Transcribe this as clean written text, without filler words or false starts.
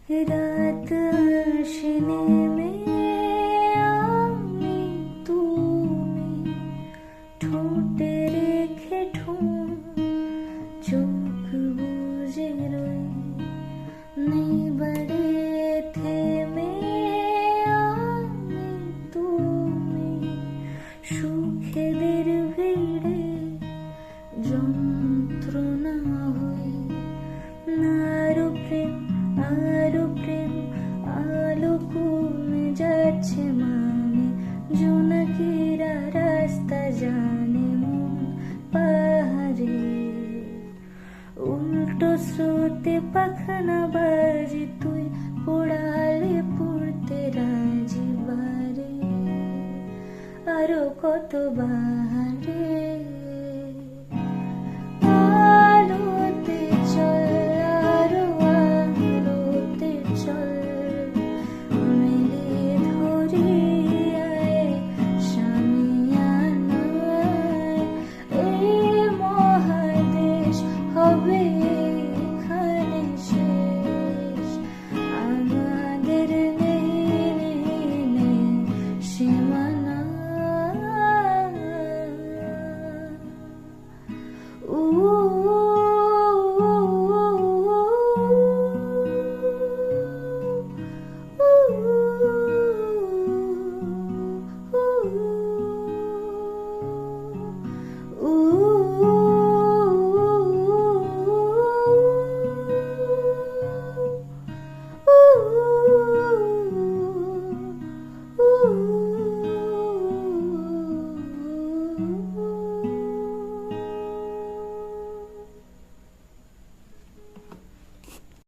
রাত আসে নেমে আমি তুমি ঠোঁটে রেখে ঠোঁট চোখ বুজে রই নেই বাড়ে থেমে আমি তুমি সুখেদের ভিড়ে যন্ত্রণা হই আরো প্রেম আলো কমে যাচ্ছে মানে জোনাকিরা রাস্তা জানে মন পাহাড়ে উল্টো স্রোতে পাখানা বাজে তুই পোড়ালে পড়তে রাজি বারে আরো কত বাহারে